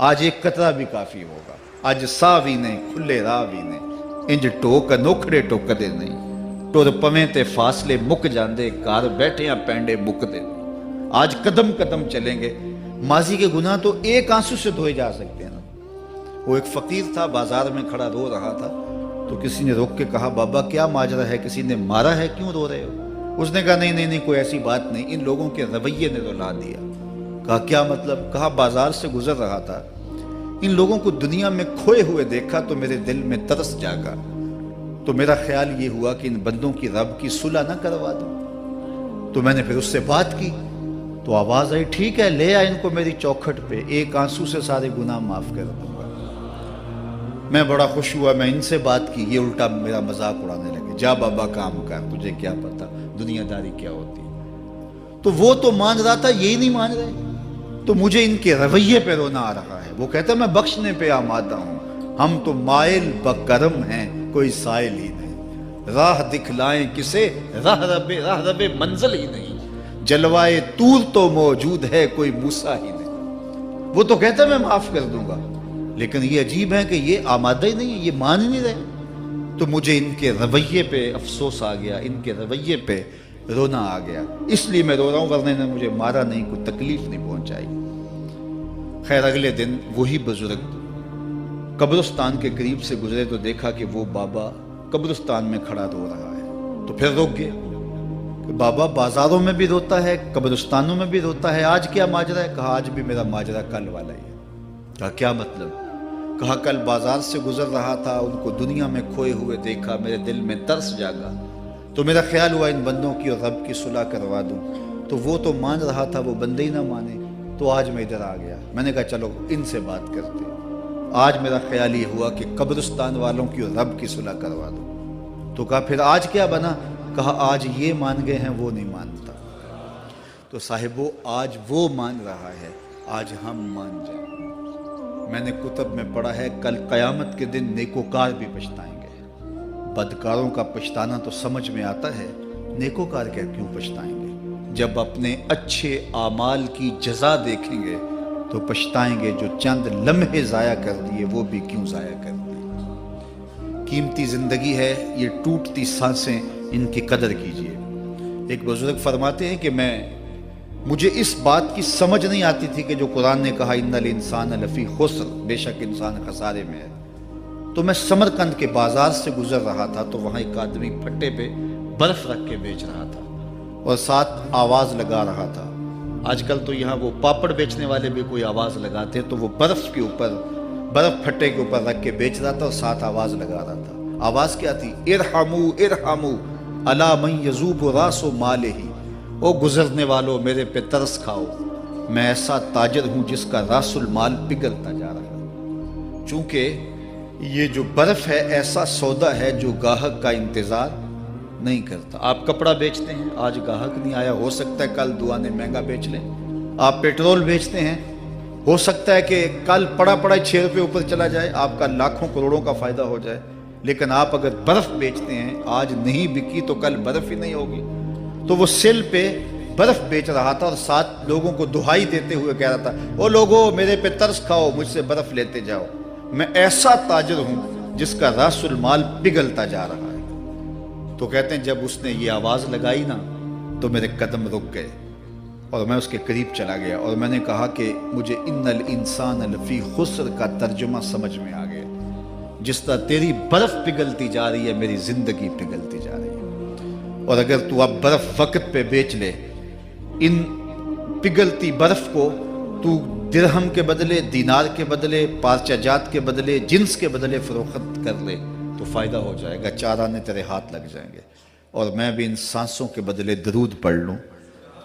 آج ایک قطرہ بھی کافی ہوگا، اج ساہ بھی نہیں کھلے راہ بھی نہیں، انج ٹوک انوکھڑے ٹوکدے نہیں، ٹر پویں تے فاصلے مک جاندے، گھر بیٹھیاں پینڈے مکدے نہیں۔ آج قدم قدم چلیں گے، ماضی کے گناہ تو ایک آنسو سے دھوئے جا سکتے ہیں نا۔ وہ ایک فقیر تھا، بازار میں کھڑا رو رہا تھا، تو کسی نے روک کے کہا بابا کیا ماجرا ہے، کسی نے مارا ہے، کیوں رو رہے ہو؟ اس نے کہا نہیں کوئی ایسی بات نہیں، ان لوگوں کے رویے نے رلا دیا۔ کہا کیا مطلب؟ کہا بازار سے گزر رہا تھا، ان لوگوں کو دنیا میں کھوئے ہوئے دیکھا تو میرے دل میں ترس جاگا، تو میرا خیال یہ ہوا کہ ان بندوں کی رب کی صلح نہ کروا دوں۔ تو میں نے پھر اس سے بات کی، تو آواز آئی ٹھیک ہے لے آ ان کو میری چوکھٹ پہ، ایک آنسو سے سارے گناہ معاف کر دوں گا۔ میں بڑا خوش ہوا، میں ان سے بات کی، یہ الٹا میرا مذاق اڑانے لگے، جا بابا کام کر، تجھے کیا پتا دنیا داری کیا ہوتی ہے۔ تو وہ تو مان رہا تھا، یہی نہیں مان رہے، تو مجھے ان کے رویے پہ رونا آ رہا ہے۔ وہ کہتا ہے میں بخشنے پہ آمادہ ہوں، ہم تو مائل بکرم ہیں، کوئی سائل ہی نہیں، راہ دکھلائیں کسے، راہ رب منزل ہی نہیں، جلوائے طور تو موجود ہے، کوئی موسیٰ ہی نہیں۔ وہ تو کہتا ہے میں معاف کر دوں گا، لیکن یہ عجیب ہے کہ یہ آمادہ ہی نہیں ہے، یہ مان ہی نہیں رہے۔ تو مجھے ان کے رویے پہ افسوس آ گیا، ان کے رویے پہ رونا آ گیا، اس لیے میں رو رہا ہوں، ورنہ نے مجھے مارا نہیں، کوئی تکلیف نہیں پہنچائی۔ خیر اگلے دن وہی بزرگ قبرستان کے قریب سے گزرے تو دیکھا کہ وہ بابا قبرستان میں کھڑا رو رہا ہے، تو پھر روک گئے کہ بابا بازاروں میں بھی روتا ہے، قبرستانوں میں بھی روتا ہے، آج کیا ماجرا ہے؟ کہا آج بھی میرا ماجرا کل والا ہی ہے۔ کہا کیا مطلب؟ کہا کل بازار سے گزر رہا تھا، ان کو دنیا میں کھوئے ہوئے دیکھا، میرے دل میں ترس جاگا، تو میرا خیال ہوا ان بندوں کی اور رب کی صلح کروا دوں، تو وہ تو مان رہا تھا، وہ بندے ہی نہ مانے، تو آج میں ادھر آ گیا۔ میں نے کہا چلو ان سے بات کرتے، آج میرا خیال یہ ہوا کہ قبرستان والوں کی اور رب کی صلح کروا دوں۔ تو کہا پھر آج کیا بنا؟ کہا آج یہ مان گئے ہیں، وہ نہیں مانتا۔ تو صاحبو آج وہ مان رہا ہے، آج ہم مان جائیں۔ میں نے کتب میں پڑھا ہے کل قیامت کے دن نیکوکار بھی پچھتائیں گے۔ بدکاروں کا پچھتانا تو سمجھ میں آتا ہے، نیکوکار کیوں پچھتائیں گے؟ جب اپنے اچھے اعمال کی جزا دیکھیں گے تو پچھتائیں گے، جو چند لمحے ضائع کر دیے وہ بھی کیوں ضائع کر دیے۔ قیمتی زندگی ہے، یہ ٹوٹتی سانسیں، ان کی قدر کیجیے۔ ایک بزرگ فرماتے ہیں کہ مجھے اس بات کی سمجھ نہیں آتی تھی کہ جو قرآن نے کہا ان الانسان لفی خسر، بے شک انسان خسارے میں ہے، تو میں سمرقند کے بازار سے گزر رہا تھا تو وہاں ایک آدمی پھٹے پہ برف رکھ کے بیچ رہا تھا اور ساتھ آواز لگا رہا تھا۔ آج کل تو یہاں وہ پاپڑ بیچنے والے بھی کوئی آواز لگاتے ہیں، تو وہ برف پھٹے کے اوپر رکھ کے بیچ رہا تھا اور ساتھ آواز لگا رہا تھا۔ آواز کیا تھی؟ ارحمو ارحمو الا من یذوب راس مالہ، او گزرنے والو میرے پہ ترس کھاؤ، میں ایسا تاجر ہوں جس کا راس المال پگھلتا جا رہا ہے۔ چونکہ یہ جو برف ہے ایسا سودا ہے جو گاہک کا انتظار نہیں کرتا۔ آپ کپڑا بیچتے ہیں، آج گاہک نہیں آیا، ہو سکتا ہے کل دعانے مہنگا بیچ لیں۔ آپ پیٹرول بیچتے ہیں، ہو سکتا ہے کہ کل پڑا 6 روپے اوپر چلا جائے، آپ کا لاکھوں کروڑوں کا فائدہ ہو جائے۔ لیکن آپ اگر برف بیچتے ہیں، آج نہیں بکی تو کل برف ہی نہیں ہوگی۔ تو وہ سل پہ برف بیچ رہا تھا اور ساتھ لوگوں کو دہائی دیتے ہوئے کہہ رہا تھا، او لوگو میرے پہ ترس کھاؤ، مجھ سے برف لیتے جاؤ، میں ایسا تاجر ہوں جس کا راس المال پگھلتا جا رہا ہے۔ تو کہتے ہیں جب اس نے یہ آواز لگائی نا تو میرے قدم رک گئے اور میں اس کے قریب چلا گیا اور میں نے کہا کہ مجھے ان الانسان لفی خسر کا ترجمہ سمجھ میں آ گیا۔ جس طرح تیری برف پگھلتی جا رہی ہے، میری زندگی پگھلتی جا رہی ہے، اور اگر تو اب برف وقت پہ بیچ لے، ان پگھلتی برف کو تو درہم کے بدلے، دینار کے بدلے، پارچہ جات کے بدلے، جنس کے بدلے فروخت کر لے تو فائدہ ہو جائے گا، 4 آنے تیرے ہاتھ لگ جائیں گے۔ اور میں بھی ان سانسوں کے بدلے درود پڑھ لوں،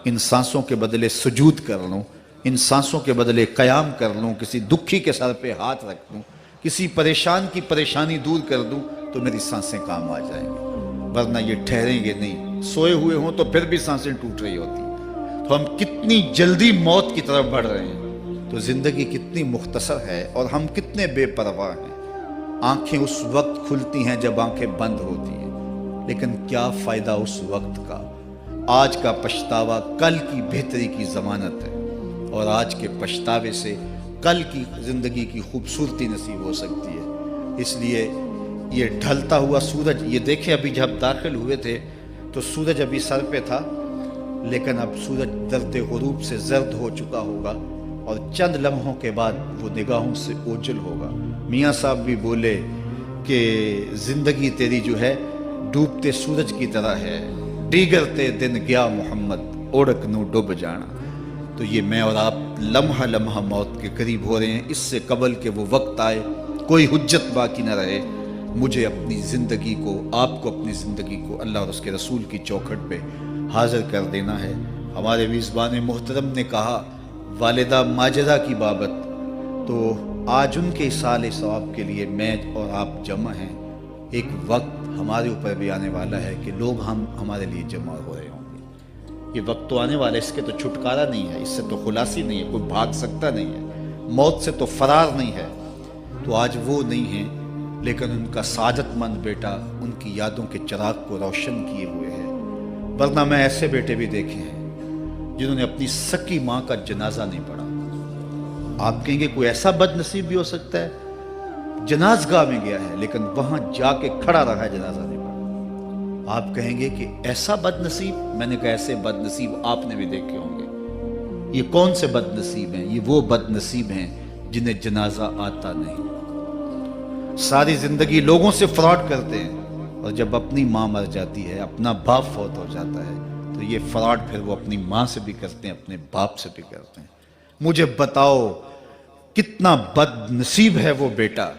ان سانسوں کے بدلے سجود کر لوں، ان سانسوں کے بدلے قیام کر لوں، کسی دکھی کے سر پہ ہاتھ رکھ دوں، کسی پریشان کی پریشانی دور کر دوں تو میری سانسیں کام آ جائیں گی، ورنہ یہ ٹھہریں گے نہیں۔ سوئے ہوئے ہوں تو پھر بھی سانسیں ٹوٹ رہی ہوتی ہیں۔ تو ہم کتنی جلدی موت کی طرف بڑھ رہے ہیں، تو زندگی کتنی مختصر ہے اور ہم کتنے بے پرواہ ہیں۔ آنکھیں اس وقت کھلتی ہیں جب آنکھیں بند ہوتی ہیں، لیکن کیا فائدہ اس وقت کا؟ آج کا پچھتاوا کل کی بہتری کی ضمانت ہے، اور آج کے پچھتاوے سے کل کی زندگی کی خوبصورتی نصیب ہو سکتی ہے۔ اس لیے یہ ڈھلتا ہوا سورج، یہ دیکھیں ابھی جب داخل ہوئے تھے تو سورج ابھی سر پہ تھا، لیکن اب سورج درد غروب سے زرد ہو چکا ہوگا اور چند لمحوں کے بعد وہ نگاہوں سے اوجھل ہوگا۔ میاں صاحب بھی بولے کہ زندگی تیری جو ہے ڈوبتے سورج کی طرح ہے، ڈیگرتے دن گیا محمد اوڑک نو ڈوب جانا۔ تو یہ میں اور آپ لمحہ لمحہ موت کے قریب ہو رہے ہیں۔ اس سے قبل کہ وہ وقت آئے کوئی حجت باقی نہ رہے، مجھے اپنی زندگی کو، آپ کو اپنی زندگی کو اللہ اور اس کے رسول کی چوکھٹ پہ حاضر کر دینا ہے۔ ہمارے میزبان محترم نے کہا والدہ ماجدہ کی بابت، تو آج ان کے اصالِ ثواب کے لیے میں اور آپ جمع ہیں۔ ایک وقت ہمارے اوپر بھی آنے والا ہے کہ لوگ ہمارے لیے جمع ہو رہے ہوں گے۔ یہ وقت تو آنے والا ہے، اس کے تو چھٹکارا نہیں ہے، اس سے تو خلاصی نہیں ہے، کوئی بھاگ سکتا نہیں ہے، موت سے تو فرار نہیں ہے۔ تو آج وہ نہیں ہیں، لیکن ان کا سعادت مند بیٹا ان کی یادوں کے چراغ کو روشن کیے ہوئے ہے۔ ورنہ میں ایسے بیٹے بھی دیکھے ہیں جنہوں نے اپنی سکی ماں کا جنازہ نہیں پڑھا۔ آپ کہیں گے کوئی ایسا بد نصیب بھی ہو سکتا ہے، جنازگاہ میں گیا ہے لیکن وہاں جا کے کھڑا رہا ہے، جنازہ نہیں پڑھا۔ آپ کہیں گے کہ ایسا بد نصیب، میں نے کہا ایسے بد نصیب آپ نے بھی دیکھے ہوں گے۔ یہ کون سے بد نصیب ہیں؟ یہ وہ بد نصیب ہیں جنہیں جنازہ آتا نہیں، ساری زندگی لوگوں سے فراڈ کرتے ہیں، اور جب اپنی ماں مر جاتی ہے، اپنا باپ فوت ہو جاتا ہے، تو یہ فراڈ پھر وہ اپنی ماں سے بھی کرتے ہیں، اپنے باپ سے بھی کرتے ہیں۔ مجھے بتاؤ کتنا بد نصیب ہے وہ بیٹا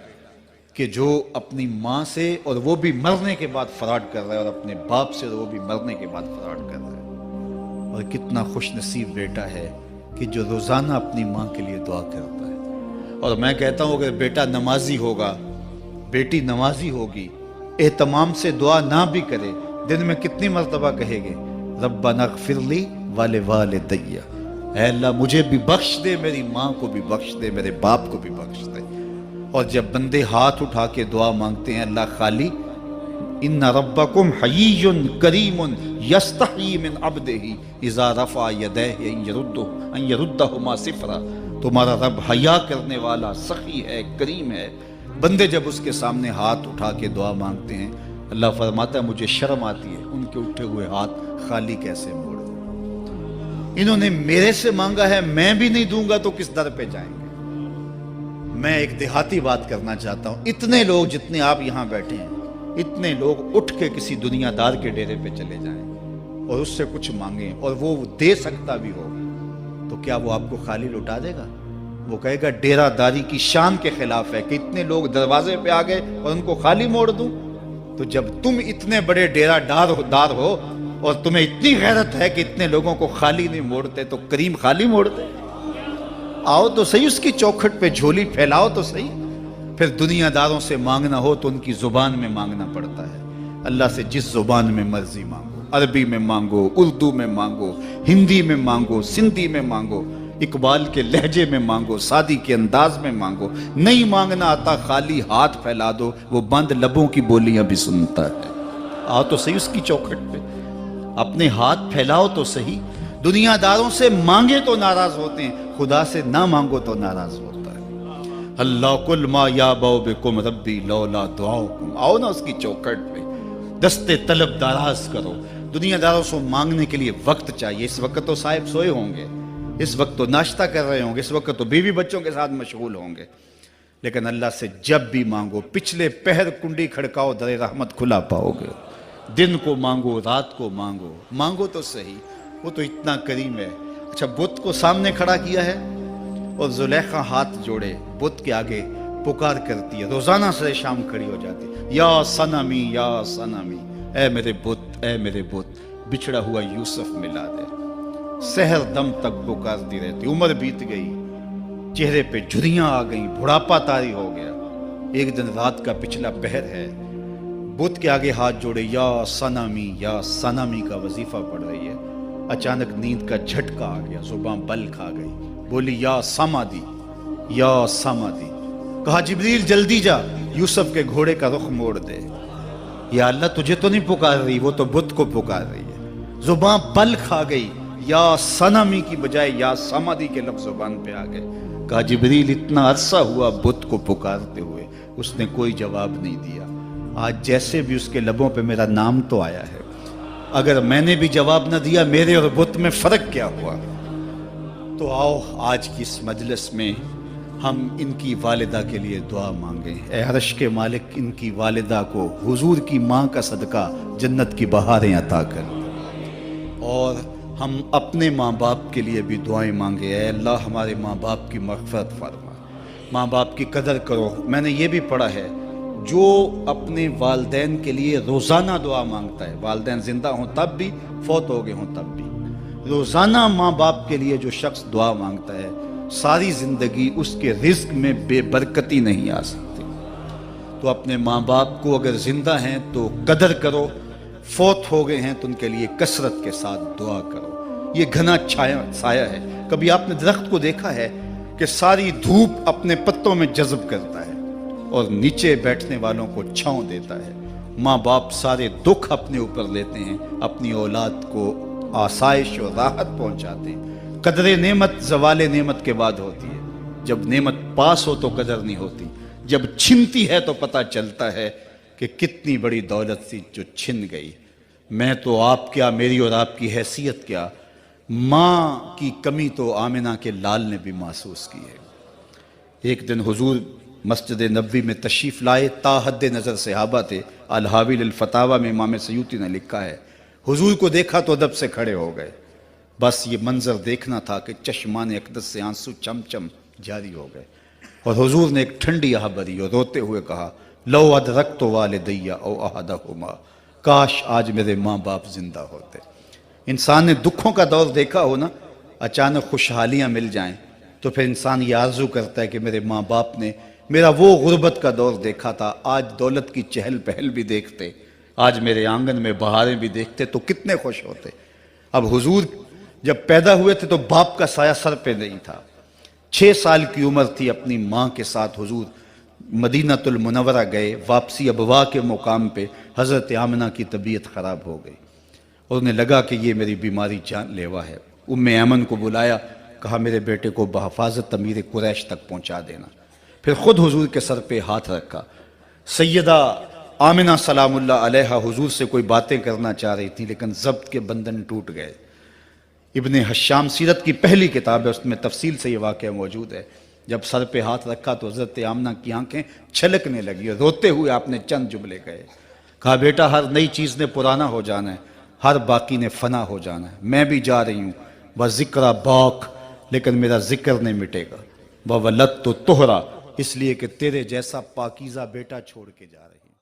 کہ جو اپنی ماں سے، اور وہ بھی مرنے کے بعد فراڈ کر رہا ہے، اور اپنے باپ سے وہ بھی مرنے کے بعد فراڈ کر رہا ہے۔ اور کتنا خوش نصیب بیٹا ہے کہ جو روزانہ اپنی ماں کے لیے دعا کرتا ہے۔ اور میں کہتا ہوں اگر بیٹا نمازی ہوگا، بیٹی نمازی ہوگی، اہتمام سے دعا نہ بھی کرے، دن میں کتنی مرتبہ کہے گے ربنا اغفر لی ولوالدی، اے اللہ مجھے بھی بخش دے، میری ماں کو بھی بخش دے، میرے باپ کو بھی بخش دے۔ اور جب بندے ہاتھ اٹھا کے دعا مانگتے ہیں اللہ خالی ان ربکم حیی کریم یستحیی من عبدہ اذا رفع یدیہ ان یردہما صفرا، تمہارا رب حیا کرنے والا سخی ہے، کریم ہے۔ بندے جب اس کے سامنے ہاتھ اٹھا کے دعا مانگتے ہیں، اللہ فرماتا ہے مجھے شرم آتی ہے ان کے اٹھے ہوئے ہاتھ خالی کیسے موڑ دوں۔ انہوں نے میرے سے مانگا ہے، میں بھی نہیں دوں گا تو کس در پہ جائیں گے۔ میں ایک دیہاتی بات کرنا چاہتا ہوں، اتنے لوگ جتنے آپ یہاں بیٹھے ہیں، اتنے لوگ اٹھ کے کسی دنیا دار کے ڈیرے پہ چلے جائیں اور اس سے کچھ مانگیں اور وہ دے سکتا بھی ہو، تو کیا وہ آپ کو خالی لوٹا دے گا؟ وہ کہے گا ڈیرہ داری کی شان کے خلاف ہے کہ اتنے لوگ دروازے پہ آ گئے اور ان کو خالی موڑ دوں۔ تو جب تم اتنے بڑے ڈیرہ دار ہو اور تمہیں اتنی غیرت ہے کہ اتنے لوگوں کو خالی نہیں موڑتے، تو کریم خالی موڑ دے۔ آؤ تو صحیح اس کی چوکھٹ پہ جھولی پھیلاؤ تو صحیح۔ پھر دنیا داروں سے مانگنا ہو تو ان کی زبان میں مانگنا پڑتا ہے۔ اللہ سے جس زبان میں مرضی مانگو، عربی میں مانگو، اردو میں مانگو، ہندی میں مانگو، سندھی میں مانگو، اقبال کے لہجے میں مانگو، سادی کے انداز میں مانگو۔ نہیں مانگنا آتا خالی ہاتھ پھیلا دو، وہ بند لبوں کی بولیاں بھی سنتا ہے۔ آؤ تو صحیح اس کی چوکھٹ پہ، اپنے ہاتھ پھیلاؤ تو صحیح۔ دنیا داروں سے مانگے تو ناراض ہوتے ہیں، خدا سے نہ مانگو تو ناراض ہوتا ہے۔ اللہ کل ما یابو بکم ربی لولا دعاؤکم، آؤ نا اس کی چوکھٹ پہ، دستے طلب دراز کرو۔ دنیا داروں سے مانگنے کے لیے وقت چاہیے۔ اس وقت تو صاحب سوئے ہوں گے، اس وقت تو ناشتہ کر رہے ہوں گے، اس وقت تو بیوی بچوں کے ساتھ مشغول ہوں گے، لیکن اللہ سے جب بھی مانگو پچھلے پہر کنڈی کھڑکاؤ در رحمت کھلا پاؤ گے۔ دن کو مانگو، رات کو مانگو، مانگو تو صحیح، وہ تو اتنا کریم ہے۔ اچھا بت کو سامنے کھڑا کیا ہے اور زلیخا ہاتھ جوڑے بت کے آگے پکار کرتی ہے، روزانہ سے شام کھڑی ہو جاتی ہے، یا صنمی یا صنمی، اے میرے بت اے میرے بت، بچھڑا ہوا یوسف ملا دے۔ سحر دم تک پکارتی رہتی، عمر بیت گئی، چہرے پہ جھریاں آ گئیں، بڑھاپا طاری ہو گیا۔ ایک دن رات کا پچھلا پہر ہے، بت کے آگے ہاتھ جوڑے یا صنمی کا وظیفہ پڑھ رہی ہے۔ اچانک نیند کا جھٹکا آ گیا، زباں بل کھا گئی، بولی یا سمادی یا سمادی۔ کہا جبریل جلدی جا، یوسف کے گھوڑے کا رخ موڑ دے۔ یا اللہ تجھے تو نہیں پکار رہی، وہ تو بت کو پکار رہی ہے۔ زباں بل کھا گئی، یا صنمی کی بجائے یا سمادی کے لفظ زبان پہ آ گئے۔ کہا جبریل اتنا عرصہ ہوا بت کو پکارتے ہوئے، اس نے کوئی جواب نہیں دیا، آج جیسے بھی اس کے لبوں پہ میرا نام تو آیا ہے، اگر میں نے بھی جواب نہ دیا میرے اور بت میں فرق کیا ہوا؟ تو آؤ آج کی اس مجلس میں ہم ان کی والدہ کے لیے دعا مانگیں۔ اے عرش کے مالک، ان کی والدہ کو حضور کی ماں کا صدقہ جنت کی بہاریں عطا کر، اور ہم اپنے ماں باپ کے لیے بھی دعائیں مانگے۔ اے اللہ ہمارے ماں باپ کی مغفرت فرما، ماں باپ کی قدر کرو۔ میں نے یہ بھی پڑھا ہے جو اپنے والدین کے لیے روزانہ دعا مانگتا ہے، والدین زندہ ہوں تب بھی، فوت ہو گئے ہوں تب بھی، روزانہ ماں باپ کے لیے جو شخص دعا مانگتا ہے، ساری زندگی اس کے رزق میں بے برکتی نہیں آ سکتی۔ تو اپنے ماں باپ کو اگر زندہ ہیں تو قدر کرو، فوت ہو گئے ہیں تو ان کے لیے کثرت کے ساتھ دعا کرو۔ یہ گھنا سایہ ہے۔ کبھی آپ نے درخت کو دیکھا ہے کہ ساری دھوپ اپنے پتوں میں جذب کرتا ہے اور نیچے بیٹھنے والوں کو چھاؤں دیتا ہے؟ ماں باپ سارے دکھ اپنے اوپر لیتے ہیں، اپنی اولاد کو آسائش اور راحت پہنچاتے ہیں۔ قدر نعمت زوال نعمت کے بعد ہوتی ہے، جب نعمت پاس ہو تو قدر نہیں ہوتی، جب چھنتی ہے تو پتہ چلتا ہے کہ کتنی بڑی دولت تھی جو چھن گئی۔ میں تو آپ کیا، میری اور آپ کی حیثیت کیا، ماں کی کمی تو آمنہ کے لال نے بھی محسوس کی ہے۔ ایک دن حضور مسجد نبوی میں تشریف لائے، تا حد نظر صحابہ تھے۔ الحاوی للفتاوی میں امام سیوطی نے لکھا ہے حضور کو دیکھا تو ادب سے کھڑے ہو گئے، بس یہ منظر دیکھنا تھا کہ چشمان اقدس سے آنسو چم چم جاری ہو گئے، اور حضور نے ایک ٹھنڈی آہ بھری اور روتے ہوئے کہا لو ادرکت والدی او احدہما، کاش آج میرے ماں باپ زندہ ہوتے۔ انسان نے دکھوں کا دور دیکھا ہو نا، اچانک خوشحالیاں مل جائیں تو پھر انسان یہ آرزو کرتا ہے کہ میرے ماں باپ نے میرا وہ غربت کا دور دیکھا تھا، آج دولت کی چہل پہل بھی دیکھتے، آج میرے آنگن میں بہاریں بھی دیکھتے تو کتنے خوش ہوتے۔ اب حضور جب پیدا ہوئے تھے تو باپ کا سایہ سر پہ نہیں تھا، 6 سال کی عمر تھی، اپنی ماں کے ساتھ حضور مدینۃ المنورہ گئے۔ واپسی ابوا کے مقام پہ حضرت آمنہ کی طبیعت خراب ہو گئی اور انہیں لگا کہ یہ میری بیماری جان لیوا ہے۔ ام ایمن کو بلایا، کہا میرے بیٹے کو بحفاظت امیر قریش تک پہنچا دینا، پھر خود حضور کے سر پہ ہاتھ رکھا۔ سیدہ آمنہ سلام اللہ علیہا حضور سے کوئی باتیں کرنا چاہ رہی تھی لیکن ضبط کے بندھن ٹوٹ گئے۔ ابن حشام سیرت کی پہلی کتاب ہے، اس میں تفصیل سے یہ واقعہ موجود ہے۔ جب سر پہ ہاتھ رکھا تو حضرت آمنہ کی آنکھیں چھلکنے لگی اور روتے ہوئے آپ نے چند جملے کہے، کہا بیٹا ہر نئی چیز نے پرانا ہو جانا ہے، ہر باقی نے فنا ہو جانا ہے، میں بھی جا رہی ہوں، وذکر باق، لیکن میرا ذکر نہیں مٹے گا، وولدت طہرا، اس لیے کہ تیرے جیسا پاکیزہ بیٹا چھوڑ کے جا رہی ہوں۔